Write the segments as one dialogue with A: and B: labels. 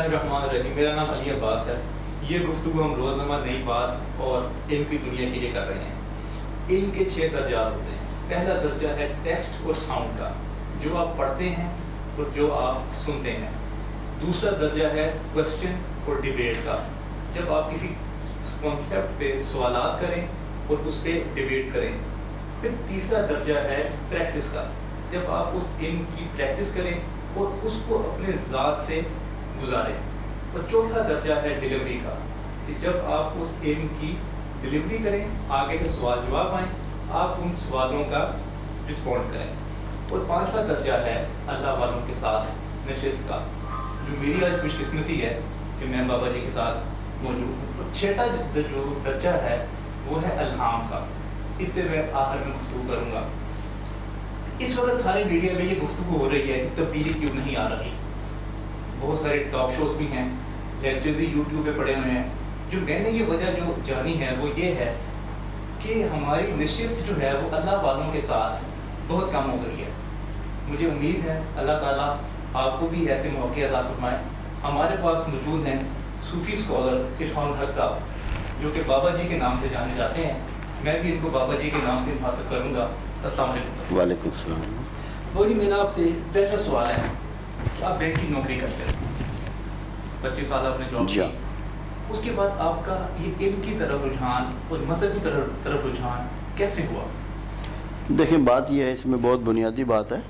A: الرحمن الرحیم. میرا نام علی عباس ہے. یہ گفتگو ہم روزنامہ نئی بات اور علم کی دنیا کے لیے کر رہے ہیں. علم کے 6 درجات ہوتے ہیں. پہلا درجہ ہے ٹیکسٹ اور ساؤنڈ کا، جو آپ پڑھتے ہیں اور جو آپ سنتے ہیں. دوسرا درجہ ہے کوشچن اور ڈیبیٹ کا، جب آپ کسی کانسیپٹ پہ سوالات کریں اور اس پہ ڈیبیٹ کریں. پھر تیسرا درجہ ہے پریکٹس کا، جب آپ اس علم کی پریکٹس کریں اور اس کو اپنے ذات سے گزاریں. اور چوتھا درجہ ہے ڈیلیوری کا، کہ جب آپ اس علم کی ڈیلیوری کریں، آگے سے سوال جواب آئیں، آپ ان سوالوں کا رسپونڈ کریں. اور پانچواں درجہ ہے اللہ والوں کے ساتھ نشست کا، جو میری آج خوش قسمتی ہے کہ میں بابا جی کے ساتھ موجود ہوں. اور چھٹا جو درجہ ہے وہ ہے الہام کا. اس پہ میں آخر میں گفتگو کروں گا. اس وقت سارے میڈیا میں یہ گفتگو ہو رہی ہے کہ تبدیلی کیوں نہیں آ رہی. بہت سارے ٹاک شوز بھی ہیں، لیکچر بھی یوٹیوب پہ پڑے ہوئے ہیں. جو میں نے یہ وجہ جو جانی ہے وہ یہ ہے کہ ہماری نشست جو ہے وہ اللہ والوں کے ساتھ بہت کم ہو گئی ہے. مجھے امید ہے اللہ تعالیٰ آپ کو بھی ایسے موقع عطا فرمائے. ہمارے پاس موجود ہیں صوفی اسکالر عرفان الحق صاحب، جو کہ بابا جی کے نام سے جانے جاتے ہیں. میں بھی ان کو بابا جی کے نام سے مخاطب کروں گا. السلام علیکم.
B: وعلیکم السلام.
A: وہ جی میرا آپ سے پہلا سوال ہے کہ آپ بینک کی نوکری کرتے ہیں، 25 سال آپ نے جاب کی، اس کے بعد آپ کا یہ علم کی طرف رجحان اور مذہب کی طرف رجحان کیسے ہوا؟
B: دیکھیں بات یہ ہے، اس میں بہت بنیادی بات ہے.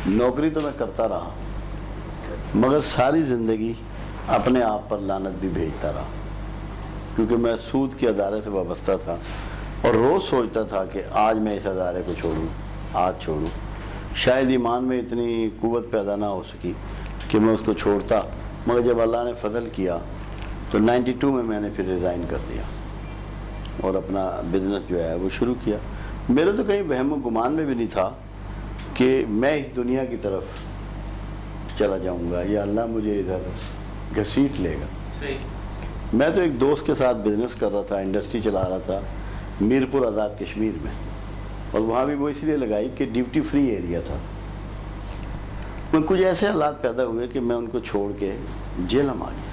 B: نوکری تو میں کرتا رہا، مگر ساری زندگی اپنے آپ پر لعنت بھی بھیجتا رہا، کیونکہ میں سود کے ادارے سے وابستہ تھا اور روز سوچتا تھا کہ آج میں اس ادارے کو چھوڑوں، آج چھوڑوں. شاید ایمان میں اتنی قوت پیدا نہ ہو سکی کہ میں اس کو چھوڑتا، مگر جب اللہ نے فضل کیا تو 92 میں نے پھر ریزائن کر دیا اور اپنا بزنس جو ہے وہ شروع کیا. میرے تو کہیں وہم و گمان میں بھی نہیں تھا کہ میں اس دنیا کی طرف چلا جاؤں گا یا اللہ مجھے ادھر گھسیٹ لے گا.
A: صحیح.
B: میں تو ایک دوست کے ساتھ بزنس کر رہا تھا، انڈسٹری چلا رہا تھا میرپور آزاد کشمیر میں، اور وہاں بھی وہ اس لیے لگائی کہ ڈیوٹی فری ایریا تھا. میں کچھ ایسے حالات پیدا ہوئے کہ میں ان کو چھوڑ کے جیلم آ گیا.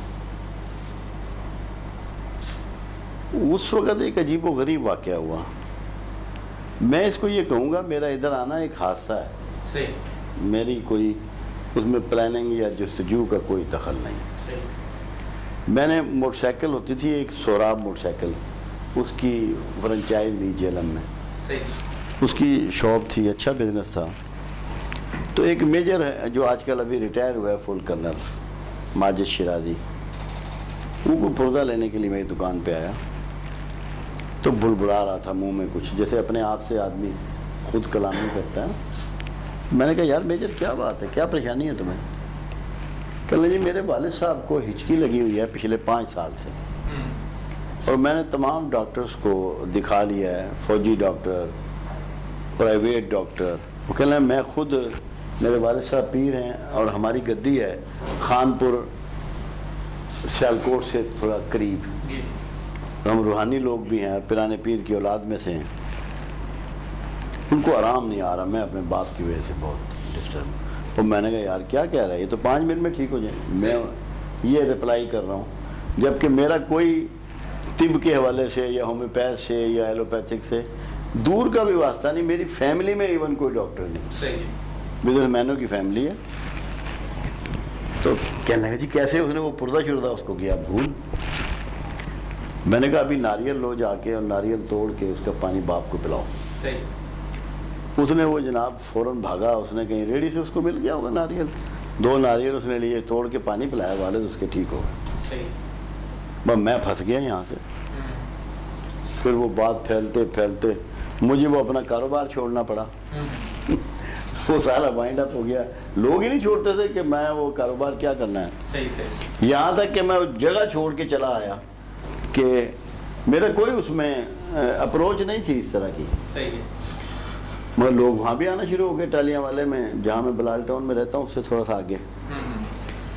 B: اس وقت ایک عجیب و غریب واقعہ ہوا. میں اس کو یہ کہوں گا میرا ادھر آنا ایک حادثہ ہے.
A: صحیح.
B: میری کوئی اس میں پلاننگ یا جستجو کا کوئی دخل نہیں.
A: صحیح.
B: میں نے موٹر سائیکل ہوتی تھی ایک سوراب موٹر سائیکل، اس کی فرنچائز لی جیلم میں.
A: صحیح.
B: اس کی شاپ تھی، اچھا بزنس تھا. تو ایک میجر ہے جو آج کل ابھی ریٹائر ہوا ہے فل کرنل، ماجد شیرازی، وہ کو پردہ لینے کے لیے میری دکان پہ آیا تو بڑبڑا رہا تھا منہ میں کچھ، جیسے اپنے آپ سے آدمی خود کلامی کرتا ہے. میں نے کہا یار میجر کیا بات ہے، کیا پریشانی ہے تمہیں؟ کہنے جی میرے والد صاحب کو ہچکی لگی ہوئی ہے پچھلے 5 سال سے، اور میں نے تمام ڈاکٹرز کو دکھا لیا ہے، فوجی ڈاکٹر، پرائیویٹ ڈاکٹر. وہ کہہ رہے ہیں میں خود، میرے والد صاحب پیر ہیں اور ہماری گدی ہے خانپور سیالکوٹ سے تھوڑا قریب، ہم روحانی لوگ بھی ہیں، پرانے پیر کی اولاد میں سے ہیں. ان کو آرام نہیں آ رہا، میں اپنے باپ کی وجہ سے بہت ڈسٹرب. اور میں نے کہا یار کیا کہہ رہا ہے، یہ تو 5 منٹ میں ٹھیک ہو جائے. میں یہ رپلائی کر رہا ہوں، جبکہ میرا کوئی طب کے حوالے سے یا ہومیوپیتھ سے یا ایلوپیتھک سے دور کا بھی واسطہ نہیں. میری فیملی میں ایون کوئی ڈاکٹر نہیں.
A: صحیح.
B: بزنس مینوں کی فیملی ہے. تو کہنے لگا جی کیسے؟ اس نے وہ پردہ شردہ اس کو کیا بھول. میں نے کہا ابھی ناریل لو جا کے اور ناریل توڑ کے اس کا پانی باپ کو پلاؤ.
A: صحیح.
B: اس نے وہ جناب فوراً بھاگا، اس نے کہیں ریڈی سے اس کو مل گیا ہوگا ناریل، 2 ناریل اس نے لیے، توڑ کے پانی پلایا، والد اس کے ٹھیک ہو گئے.
A: صحیح.
B: بس میں پھنس گیا یہاں سے. پھر وہ بات پھیلتے پھیلتے مجھے وہ اپنا کاروبار چھوڑنا پڑا. وہ سارا وائنڈ اپ ہو گیا. لوگ ہی نہیں چھوڑتے تھے کہ میں وہ کاروبار کیا کرنا ہے.
A: صحیح. صحیح.
B: یہاں تک کہ میں جگہ چھوڑ کے چلا آیا کہ میرا کوئی اس میں اپروچ نہیں تھی اس طرح کی.
A: صحیح ہے.
B: مگر لوگ وہاں بھی آنا شروع ہو گئے، ٹالیاں والے میں جہاں میں بلال ٹاؤن میں رہتا ہوں اس سے تھوڑا سا آگے.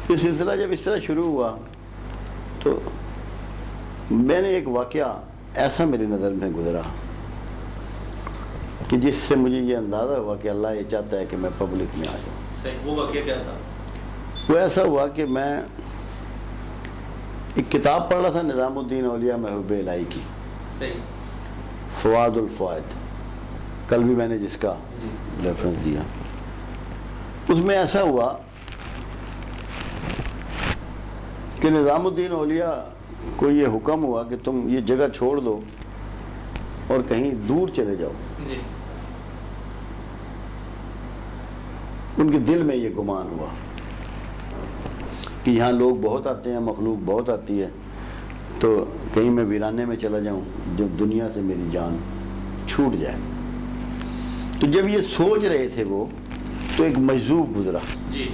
B: یہ سلسلہ جب اس طرح شروع ہوا تو میں نے ایک واقعہ ایسا میری نظر میں گزرا کہ جس سے مجھے یہ اندازہ ہوا کہ اللہ یہ چاہتا ہے کہ میں پبلک میں آ جاؤں.
A: صحیح. وہ واقعہ کیا تھا؟
B: وہ ایسا ہوا کہ میں ایک کتاب پڑھ رہا تھا نظام الدین اولیاء محبوب الہی کی،
A: صحیح،
B: فواد الفوائد، کل بھی میں نے جس کا ریفرنس دیا. اس میں ایسا ہوا کہ نظام الدین اولیاء کو یہ حکم ہوا کہ تم یہ جگہ چھوڑ دو اور کہیں دور چلے جاؤ.
A: جی،
B: ان کے دل میں یہ گمان ہوا کہ یہاں لوگ بہت آتے ہیں، مخلوق بہت آتی ہے، تو کہیں میں ویرانے میں چلا جاؤں جو دنیا سے میری جان چھوٹ جائے. تو جب یہ سوچ رہے تھے وہ، تو ایک مجذوب گزرا.
A: جی،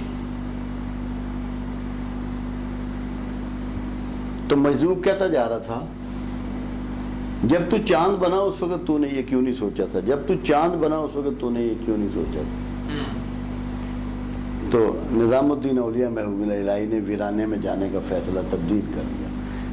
B: تو مجذوب کہتا جا رہا تھا جب تو چاند بنا اس وقت تو نے یہ کیوں نہیں سوچا تھا، جب تو چاند بنا اس وقت تو نے یہ کیوں نہیں سوچا تھا. تو نظام الدین اولیاء محبوب الہی نے ویرانے میں جانے کا فیصلہ تبدیل کر لیا،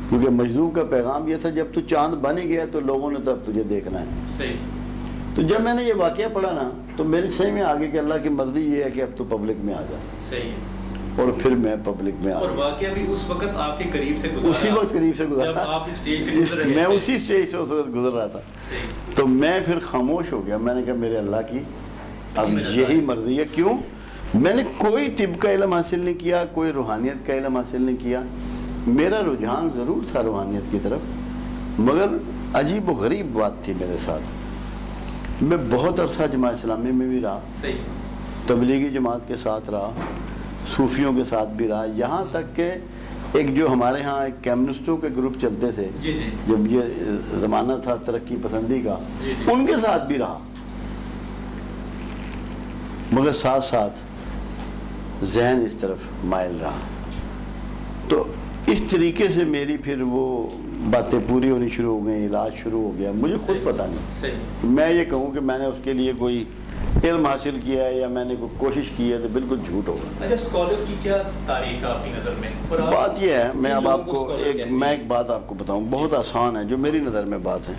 B: کیونکہ مجذوب کا پیغام یہ تھا جب تو چاند بن ہی گیا تو لوگوں نے تو اب تجھے دیکھنا ہے.
A: صحیح.
B: تو جب میں نے یہ واقعہ پڑھا نا تو میری صحیح میں آگے کہ اللہ کی مرضی یہ ہے کہ اب تو پبلک میں آ جا.
A: صحیح ہے.
B: اور پھر میں پبلک میں آ
A: اور
B: گیا.
A: واقعہ بھی اس وقت آپ کے قریب سے گزرا،
B: اسی وقت قریب سے گزرا،
A: جب آپ اس اسٹیج سے گزر رہے
B: میں
A: تھے.
B: اسی اسٹیج سے اس وقت گزر رہا تھا.
A: صحیح.
B: تو میں پھر خاموش ہو گیا. میں نے کہا میرے اللہ کی اب یہی مرضی ہے. کیوں؟ میں نے کوئی طب کا علم حاصل نہیں کیا، کوئی روحانیت کا علم حاصل نہیں کیا. میرا رجحان ضرور تھا روحانیت کی طرف، مگر عجیب و غریب بات تھی میرے ساتھ. میں بہت عرصہ جماعت اسلامی میں بھی رہا،
A: صحیح،
B: تبلیغی جماعت کے ساتھ رہا، صوفیوں کے ساتھ بھی رہا، یہاں تک کہ ایک جو ہمارے ہاں ایک کمیونسٹوں کے گروپ چلتے تھے،
A: جی جی
B: جب یہ زمانہ تھا ترقی پسندی کا،
A: جی جی.
B: ان کے ساتھ بھی رہا. مگر ساتھ ساتھ ذہن اس طرف مائل رہا. تو اس طریقے سے میری پھر وہ باتیں پوری ہونی شروع ہو گئیں، علاج شروع ہو گیا. مجھے خود پتہ نہیں.
A: صحیح.
B: میں یہ کہوں کہ میں نے اس کے لیے کوئی علم حاصل کیا ہے یا میں نے کوئی کوشش کی ہے تو بالکل جھوٹ ہوگا.
A: اچھا، اسکالر کی کیا تعریف ہے آپ کی نظر میں؟ اور آپ
B: بات یہ ہے، میں اب آپ کو
A: scholar
B: ایک
A: کہتے ہیں.
B: میں ایک بات آپ کو بتاؤں، بہت آسان ہے جو میری نظر میں بات ہے.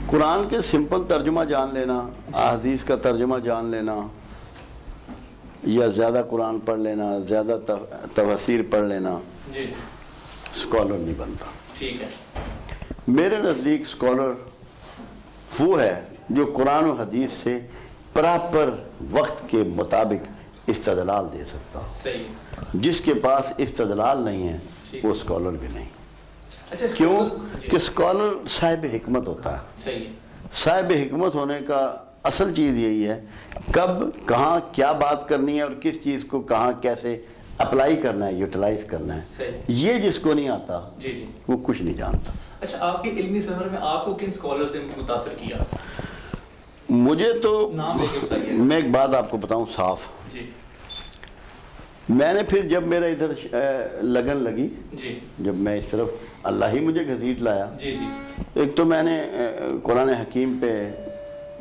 B: قرآن کے سمپل ترجمہ جان لینا، احادیث کا ترجمہ جان لینا، یا زیادہ قرآن پڑھ لینا، زیادہ تفاسیر پڑھ لینا،
A: جی
B: اسکالر نہیں بنتا.
A: ٹھیک ہے.
B: میرے نزدیک اسکالر وہ ہے جو قرآن و حدیث سے پراپر وقت کے مطابق استدلال دے سکتا.
A: صحیح.
B: جس کے پاس استدلال نہیں ہے
A: ٹھیک.
B: وہ اسکالر بھی نہیں.
A: اچھا،
B: کیوں
A: جی.
B: کہ اسکالر صاحب حکمت ہوتا ہے.
A: صحیح.
B: صاحب حکمت ہونے کا اصل چیز یہی ہے کب کہاں کیا بات کرنی ہے اور کس چیز کو کہاں کیسے اپلائی کرنا ہے، یوٹیلائز کرنا ہے.
A: صحیح.
B: یہ جس کو نہیں آتا
A: جی جی.
B: وہ کچھ نہیں جانتا.
A: اچھا، آپ کے علمی سفر میں آپ کو کن اسکالر سے متاثر کیا؟
B: مجھے تو
A: نام لے کے بتائیے.
B: میں ایک بات آپ کو بتاؤں صاف،
A: جی
B: میں نے پھر جب میرا ادھر لگن لگی،
A: جی
B: جب میں اس طرف اللہ ہی مجھے گھسیٹ لایا،
A: جی جی.
B: ایک تو میں نے قرآن حکیم پہ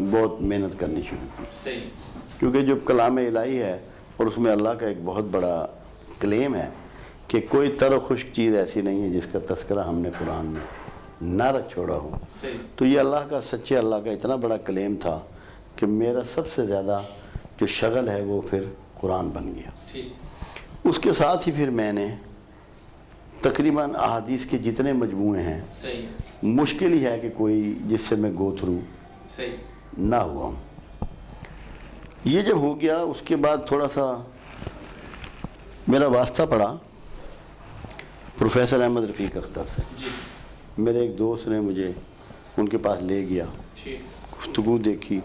B: بہت محنت کرنی شروع کی،
A: صحیح.
B: کیونکہ جو کلام الہی ہے اور اس میں اللہ کا ایک بہت بڑا کلیم ہے کہ کوئی تر و خشک چیز ایسی نہیں ہے جس کا تذکرہ ہم نے قرآن میں نہ رکھ چھوڑا ہو.
A: صحیح.
B: تو یہ اللہ کا، سچے اللہ کا اتنا بڑا کلیم تھا کہ میرا سب سے زیادہ جو شغل ہے وہ پھر قرآن بن گیا.
A: ٹھیک.
B: اس کے ساتھ ہی پھر میں نے تقریباً احادیث کے جتنے مجموعے ہیں،
A: صحیح.
B: مشکل ہی ہے کہ کوئی جس سے میں گو تھرو
A: صحیح.
B: نہ ہوا ہوں. یہ جب ہو گیا اس کے بعد تھوڑا سا میرا واسطہ پڑا پروفیسر احمد رفیق اختر سے.
A: جی.
B: میرے ایک دوست نے مجھے ان کے پاس لے گیا،
A: ٹھیک.
B: گفتگو دیکھی.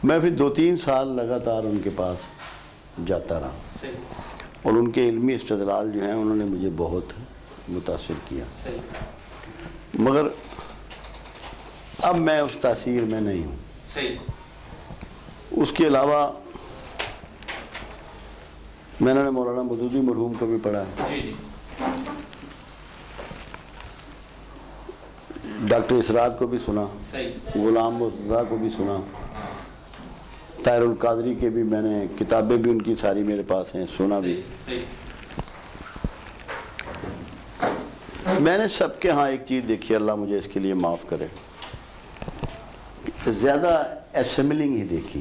B: میں پھر 2-3 سال لگاتار ان کے پاس جاتا رہا
A: صحیح.
B: اور ان کے علمی استدلال جو ہیں انہوں نے مجھے بہت متاثر کیا.
A: صحیح.
B: مگر اب میں اس تاثیر میں نہیں ہوں.
A: صحیح.
B: اس کے علاوہ میں نے مولانا مودودی مرحوم کو بھی پڑھا ہے،
A: جی جی.
B: ڈاکٹر اسرار کو بھی سنا،
A: صحیح.
B: غلام مرتضیٰ کو بھی سنا، طاہر القادری کے بھی میں نے کتابیں بھی ان کی ساری میرے پاس ہیں، سنا بھی.
A: صحیح.
B: میں نے سب کے ہاں ایک چیز دیکھی، اللہ مجھے اس کے لیے معاف کرے، زیادہ اسمبلنگ ہی دیکھی.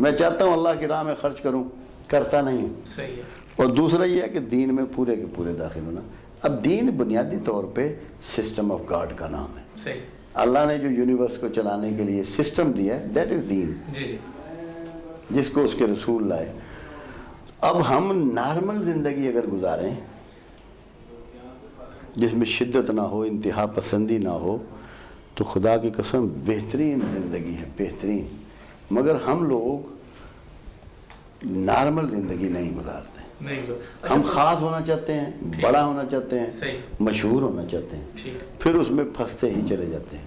B: میں چاہتا ہوں اللہ کی راہ میں خرچ کروں، کرتا نہیں ہوں۔
A: صحیح ہے۔
B: اور دوسرا یہ ہے کہ دین میں پورے کے پورے داخل ہونا۔ اب دین بنیادی طور پہ سسٹم آف گاڈ کا نام ہے۔
A: صحیح۔
B: اللہ نے جو یونیورس کو چلانے کے لیے سسٹم دیا ہے، دیٹ از دین،
A: جی
B: جس کو اس کے رسول لائے۔ اب ہم نارمل زندگی اگر گزاریں جس میں شدت نہ ہو، انتہا پسندی نہ ہو، تو خدا کی قسم بہترین زندگی ہے، بہترین۔ مگر ہم لوگ نارمل زندگی نہیں گزارتے، ہم خاص ہونا چاہتے ہیں، بڑا ہونا چاہتے ہیں، مشہور ہونا چاہتے ہیں، پھر اس میں پھنستے ہی چلے جاتے ہیں۔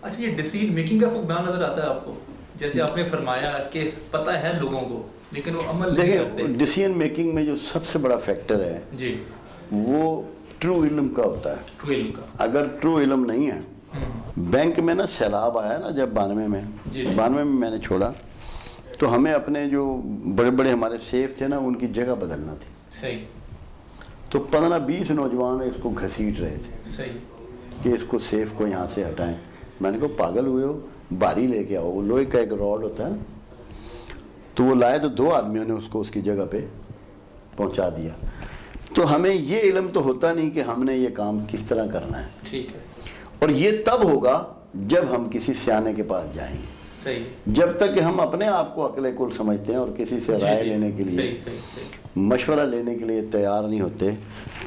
A: اچھا، یہ ڈیسیژن میکنگ کا فقدان نظر آتا ہے آپ کو؟ جیسے آپ نے فرمایا کہ پتہ ہے لوگوں کو لیکن وہ عمل نہیں کرتے۔
B: دیکھیں، ڈیسیژن میکنگ میں جو سب سے بڑا فیکٹر ہے
A: جی
B: وہ ٹرو علم کا ہوتا ہے۔
A: ٹرو علم کا، اگر
B: ٹرو علم نہیں ہے، بینک میں نا سیلاب آیا نا جب 92 میں، 92 میں میں نے چھوڑا تو ہمیں اپنے جو بڑے بڑے ہمارے سیف تھے نا ان کی جگہ بدلنا تھی۔
A: صحیح۔
B: تو 15-20 نوجوان اس کو گھسیٹ رہے تھے،
A: صحیح،
B: کہ اس کو سیف کو یہاں سے ہٹائیں۔ میں نے کہا پاگل ہوئے ہو، باری لے کے آؤ، وہ لوہے کا ایک راڈ ہوتا ہے نا، تو وہ لائے تو 2 آدمیوں نے اس کو اس کی جگہ پہ پہنچا دیا۔ تو ہمیں یہ علم تو ہوتا نہیں کہ ہم نے یہ کام کس طرح کرنا ہے۔
A: ٹھیک ہے۔
B: اور یہ تب ہوگا جب ہم کسی سیانے کے پاس جائیں گے۔
A: صحیح۔
B: جب تک کہ ہم اپنے آپ کو عقل کل سمجھتے ہیں اور کسی سے رائے لینے کے لیے، مشورہ لینے کے لیے تیار نہیں ہوتے،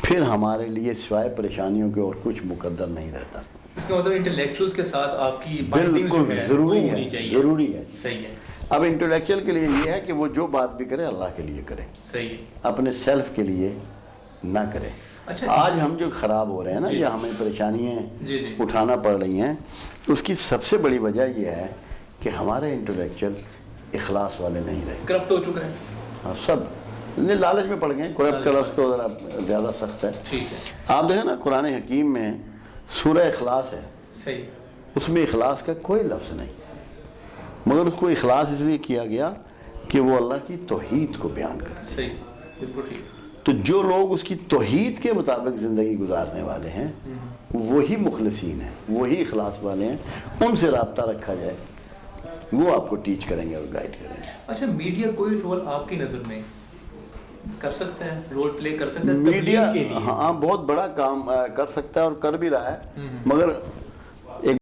B: پھر ہمارے لیے سوائے پریشانیوں کے اور کچھ مقدر نہیں رہتا۔
A: اس کا مطلب انٹلیکچوئلز کے ساتھ آپ کی
B: بالکل ضروری ہے، ضروری ہے۔
A: صحیح ہے۔
B: اب انٹلیکچوئل کے لیے یہ ہے کہ وہ جو بات بھی کرے اللہ کے لیے کرے،
A: صحیح،
B: اپنے سیلف کے لیے نہ کرے۔ آج ہم جو خراب ہو رہے ہیں نا، یا ہمیں پریشانیاں اٹھانا پڑ رہی ہیں، اس کی سب سے بڑی وجہ یہ ہے کہ ہمارے انٹلیکچوئل اخلاص والے نہیں رہے،
A: کرپٹ ہو چکا ہے۔
B: ہاں، سب لالچ میں پڑ گئے۔ کرپٹ کا لفظ تو ذرا زیادہ سخت ہے۔
A: ٹھیک ہے۔
B: آپ دیکھیں نا قرآن حکیم میں سورہ اخلاص ہے،
A: صحیح،
B: اس میں اخلاص کا کوئی لفظ نہیں، مگر اس کو اخلاص اس لیے کیا گیا کہ وہ اللہ کی توحید کو بیان کرے۔
A: صحیح، بالکل ٹھیک۔
B: تو جو لوگ اس کی توحید کے مطابق زندگی گزارنے والے ہیں وہی مخلصین ہیں، وہی اخلاص والے ہیں، ان سے رابطہ رکھا جائے، وہ آپ کو ٹیچ کریں گے اور گائیڈ کریں گے۔
A: اچھا، میڈیا کوئی رول آپ کی نظر میں کر سکتا ہے، رول پلے کر سکتا ہے
B: میڈیا؟ ہاں، بہت بڑا کام کر سکتا ہے اور کر بھی رہا ہے، مگر